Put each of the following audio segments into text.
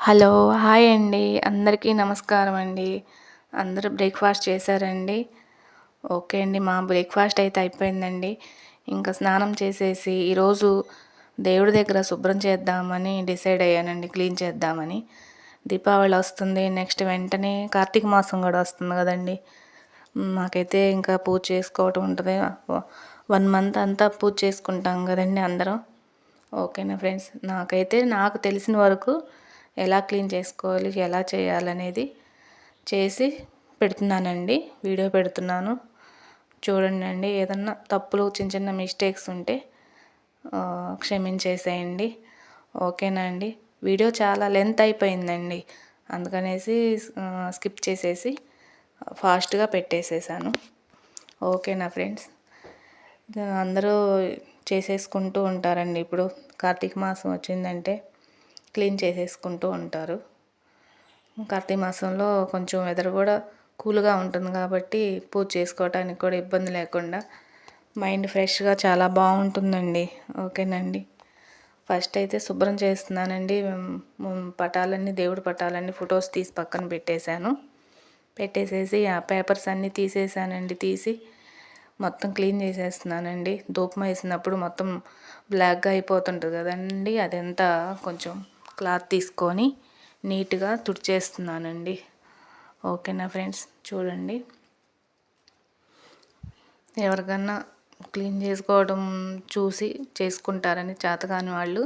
Hello! Hi అండి. అందరికీ నమస్కారం అండి. అందరూ బ్రేక్‌ఫాస్ట్ చేశారండి? ఓకే అండి. మా బ్రేక్‌ఫాస్ట్ అయితే అయిపోయిందండి. ఇంకా స్నానం చేసేసి ఈరోజు దేవుడి దగ్గర శుభ్రం చేద్దామని డిసైడ్ అయ్యానండి. క్లీన్ చేద్దామని. దీపావళి వస్తుంది. నెక్స్ట్ వెంటనే కార్తీక మాసం కూడా వస్తుంది కదండీ! మాకైతే ఇంకా పూజ చేసుకోవటం ఉంటది. 1 మంత్ అంతా పూజ చేసుకుంటాం కదండీ అందరం. ఓకేనా ఫ్రెండ్స్. నాకు తెలిసిన వరకు ఎలా క్లీన్ చేసుకోవాలి, ఎలా చేయాలనేది చేసి పెడుతున్నానండి. వీడియో పెడుతున్నాను. చూడండండి. ఏదన్నా తప్పులు చిన్న చిన్న మిస్టేక్స్ ఉంటే క్షమించేసేయండి. ఓకేనా అండి. వీడియో చాలా లెంత్ అయిపోయిందండి. అందుకనేసి స్కిప్ చేసేసి ఫాస్ట్‌గా పెట్టేసేసాను. ఓకేనా ఫ్రెండ్స్. అందరూ చేసేసుకుంటూ ఉంటారండి. ఇప్పుడు కార్తీక మాసం వచ్చిందంటే క్లీన్ చేసేసుకుంటూ ఉంటారు. కార్తీక మాసంలో కొంచెం వెదర్ కూడా కూల్గా ఉంటుంది కాబట్టి పూజ చేసుకోవటానికి కూడా ఇబ్బంది లేకుండా మైండ్ ఫ్రెష్గా చాలా బాగుంటుందండి. ఓకేనండి. ఫస్ట్ అయితే శుభ్రం చేస్తున్నానండి. పటాలన్నీ దేవుడి పటాలన్నీ ఫొటోస్ తీసి పక్కన పెట్టేసేసి ఆ పేపర్స్ అన్నీ తీసేసానండి. తీసి మొత్తం క్లీన్ చేసేస్తున్నానండి. ధూపం వేసినప్పుడు మొత్తం బ్లాక్గా అయిపోతుంటుంది కదండి, అదంతా కొంచెం క్లాత్ తీసుకొని నీట్గా తుడిచేస్తున్నానండి. ఓకేనా ఫ్రెండ్స్. చూడండి, ఎవరికన్నా క్లీన్ చేసుకోవడం చూసి చేసుకుంటారని చేతకాని వాళ్ళు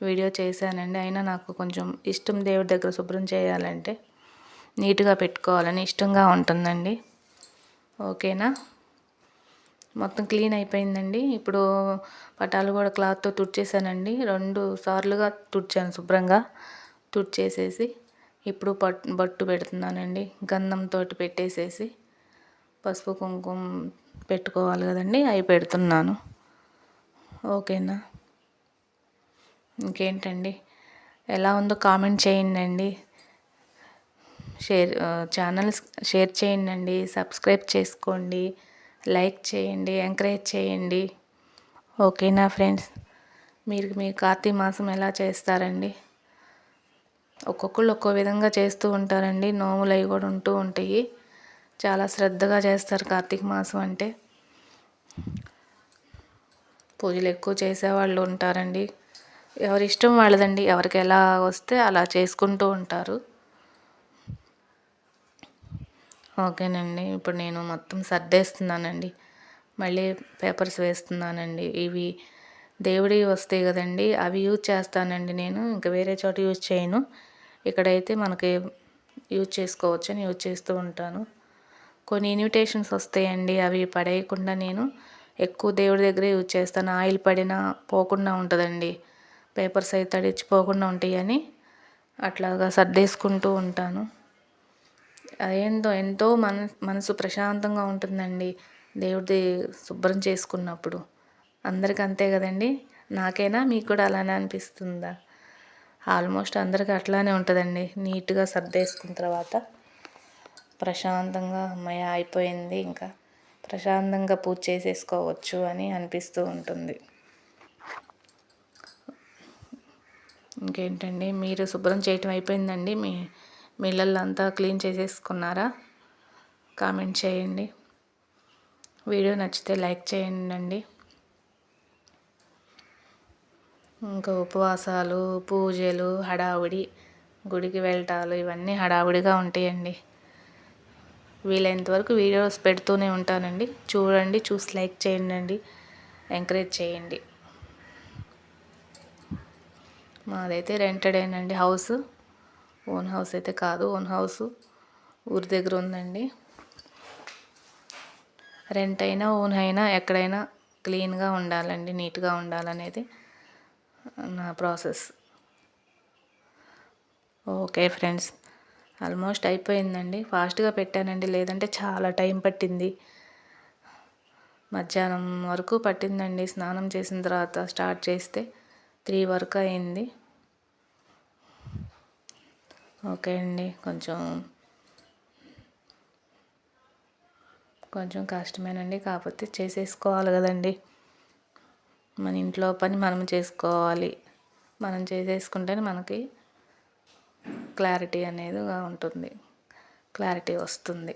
వీడియో చేశానండి. అయినా నాకు కొంచెం ఇష్టం, దేవుడి దగ్గర శుభ్రం చేయాలంటే నీట్గా పెట్టుకోవాలని ఇష్టంగా ఉంటుందండి. ఓకేనా. మొత్తం క్లీన్ అయిపోయిందండి. ఇప్పుడు పటాలు కూడా క్లాత్తో తుడిచేసానండి. 2 సార్లుగా తుడిచాను శుభ్రంగా. తుడిచేసేసి ఇప్పుడు బొట్టు పెడుతున్నానండి. గంధంతో పెట్టేసేసి పసుపు కుంకుమ పెట్టుకోవాలి కదండి, అవి పెడుతున్నాను. ఓకేనా. ఇంకేంటండి, ఎలా ఉందో కామెంట్ చేయండి. ఛానల్ షేర్ చేయండి, సబ్స్క్రైబ్ చేసుకోండి, లైక్ చేయండి, ఎంకరేజ్ చేయండి. ఓకేనా ఫ్రెండ్స్. మీరు మీ కార్తీక మాసం ఎలా చేస్తారండి? ఒక్కొక్కళ్ళు ఒక్కో విధంగా చేస్తూ ఉంటారండి. నోములు అవి కూడా ఉంటూ ఉంటాయి. చాలా శ్రద్ధగా చేస్తారు కార్తీక మాసం అంటే. పూజలు ఎక్కువ చేసేవాళ్ళు ఉంటారండి. ఎవరి ఇష్టం వాళ్ళదండి. ఎవరికి ఎలా వస్తే అలా చేసుకుంటూ ఉంటారు. ఓకేనండి. ఇప్పుడు నేను మొత్తం సర్దేస్తున్నానండి. మళ్ళీ పేపర్స్ వేస్తున్నానండి. ఇవి దేవుడివి వస్తాయి కదండి, అవి యూజ్ చేస్తానండి నేను. ఇంకా వేరే చోట యూజ్ చేయను. ఇక్కడైతే మనకి యూజ్ చేసుకోవచ్చని యూజ్ చేస్తూ ఉంటాను. కొన్ని ఇన్విటేషన్స్ వస్తాయండి, అవి పడేయకుండా నేను ఎక్కువ దేవుడి దగ్గరే యూజ్ చేస్తాను. ఆయిల్ పడినా పోకుండా ఉంటుందండి. పేపర్స్ అయితే తడిచిపోకుండా ఉంటాయని అట్లాగా సర్దేసుకుంటూ ఉంటాను. అదేందో ఎంతో మనసు ప్రశాంతంగా ఉంటుందండి దేవుడిది శుభ్రం చేసుకున్నప్పుడు. అందరికి అంతే కదండి. నాకైనా మీకు కూడా అలానే అనిపిస్తుందా? ఆల్మోస్ట్ అందరికీ అట్లానే ఉంటుందండి. నీట్గా సర్దేసుకున్న తర్వాత ప్రశాంతంగా అమ్మయ్య అయిపోయింది, ఇంకా ప్రశాంతంగా పూజ చేసేసుకోవచ్చు అని అనిపిస్తూ ఉంటుంది. ఇంకేంటండి, మీరు శుభ్రం చేయటం అయిపోయిందండి? మీ ఇళ్ళల్లో అంతా క్లీన్ చేసేసుకున్నారా? కామెంట్ చేయండి. వీడియో నచ్చితే లైక్ చేయండి. ఇంకా ఉపవాసాలు, పూజలు, హడావుడి, గుడికి వెళ్ళటాలు ఇవన్నీ హడావుడిగా ఉంటాయండి. వీలైనంత వరకు వీడియోస్ పెడుతూనే ఉంటానండి. చూడండి, చూసి లైక్ చేయండి, ఎంకరేజ్ చేయండి. మాదైతే రెంటెడేనండి హౌస్. ఓన్ హౌస్ అయితే కాదు. ఓన్ హౌస్ ఊరి దగ్గర ఉందండి. రెంట్ అయినా ఓన్ అయినా ఎక్కడైనా క్లీన్గా ఉండాలండి, నీట్గా ఉండాలనేది నా ప్రాసెస్. ఓకే ఫ్రెండ్స్, ఆల్మోస్ట్ అయిపోయిందండి. ఫాస్ట్గా పెట్టానండి, లేదంటే చాలా టైం పట్టింది. మధ్యాహ్నం వరకు పట్టిందండి. స్నానం చేసిన తర్వాత స్టార్ట్ చేస్తే 3 వరకు అయింది. ఓకే అండి. కొంచెం కష్టమేనండి, కాకపోతే చేసేసుకోవాలి కదండి. మన ఇంట్లో పని మనం చేసుకోవాలి. మనం చేసేసుకుంటేనే మనకి క్లారిటీ అనేది ఉంటుంది, క్లారిటీ వస్తుంది.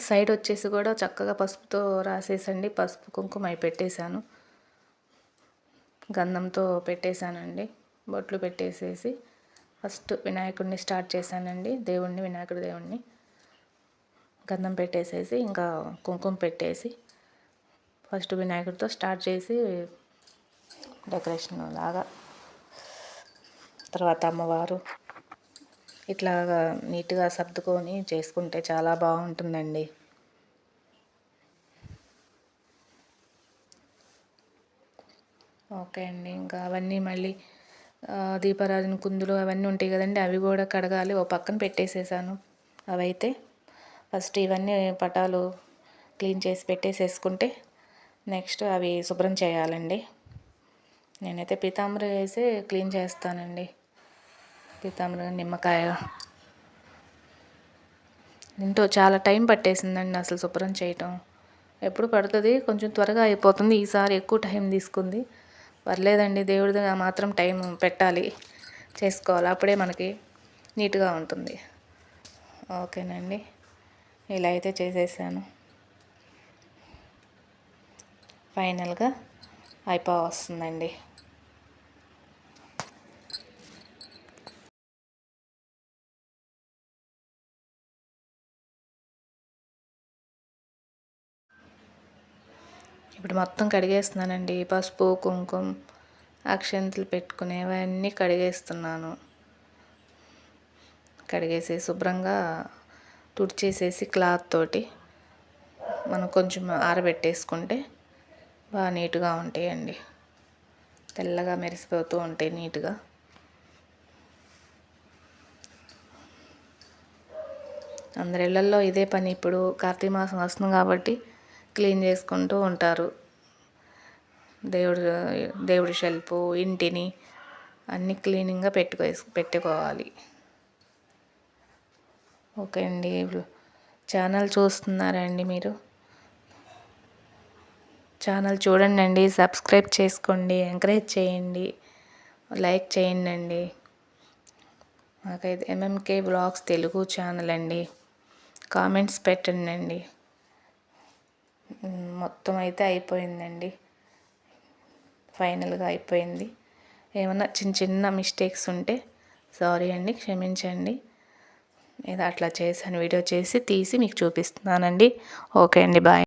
సైడ్ వచ్చేసి కూడా చక్కగా పసుపుతో రాసేసండి. పసుపు కుంకుమ అవి పెట్టేశాను, గంధంతో పెట్టేశానండి. బొట్లు పెట్టేసేసి ఫస్ట్ వినాయకుడిని స్టార్ట్ చేశానండి. వినాయకుడి దేవుణ్ణి గంధం పెట్టేసేసి ఇంకా కుంకుమ పెట్టేసి ఫస్ట్ వినాయకుడితో స్టార్ట్ చేసి డెకరేషన్ లాగా, తర్వాత అమ్మవారు ఇట్లాగా నీట్గా సర్దుకొని చేసుకుంటే చాలా బాగుంటుందండి. ఓకే అండి. ఇంకా అవన్నీ మళ్ళీ దీపారాధన కుందులు అవన్నీ ఉంటాయి కదండి, అవి కూడా కడగాలి. ఓ పక్కన పెట్టేసేసాను. అవైతే ఫస్ట్ ఇవన్నీ పటాలు క్లీన్ చేసి పెట్టేసేసుకుంటే నెక్స్ట్ అవి శుభ్రం చేయాలండి. నేనైతే పీతాంబరి వేసి క్లీన్ చేస్తానండి. పీతాంబరి, నిమ్మకాయ, దీంతో చాలా టైం పట్టేసిందండి అసలు శుభ్రం చేయటం. ఎప్పుడు పడుతుంది, కొంచెం త్వరగా అయిపోతుంది. ఈసారి ఎక్కువ టైం తీసుకుంది. పర్లేదండి, దేవుడిది మాత్రం టైం పెట్టాలి, చేసుకోవాలి, అప్పుడే మనకి నీట్గా ఉంటుంది. ఓకేనండి, ఇలా అయితే చేసేసాను. ఫైనల్గా వస్తుందండి. ఇప్పుడు మొత్తం కడిగేస్తున్నానండి. పసుపు, కుంకుమ, అక్షంతలు పెట్టుకునేవన్నీ కడిగేస్తున్నాను. కడిగేసి శుభ్రంగా తుడిచేసేసి క్లాత్ తోటి మనం కొంచెం ఆరబెట్టేసుకుంటే బాగా నీట్గా ఉంటాయండి. తెల్లగా మెరిసిపోతూ ఉంటాయి నీట్గా. అందరి ఇళ్ళల్లో ఇదే పని. ఇప్పుడు కార్తీక మాసం వస్తుంది కాబట్టి క్లీన్ చేసుకుంటూ ఉంటారు. దేవుడి షెల్ఫ్, ఇంటిని అన్నీ క్లీనింగ్గా పెట్టుకోవాలి. ఓకే అండి, ఛానల్ చూస్తున్నారా అండి మీరు? ఛానల్ చూడండి అండి, సబ్స్క్రైబ్ చేసుకోండి, ఎంకరేజ్ చేయండి, లైక్ చేయండి అండి. మాకైతే ఎంఎంకే వ్లాగ్స్ తెలుగు ఛానల్ అండి. కామెంట్స్ పెట్టండి అండి. మొత్తం అయితే అయిపోయిందండి, ఫైనల్గా అయిపోయింది. ఏమన్నా చిన్న చిన్న మిస్టేక్స్ ఉంటే సారీ అండి, క్షమించండి. నేను అట్లా చేశాను, వీడియో చేసి తీసి మీకు చూపిస్తున్నానండి. ఓకే అండి, బాయ్.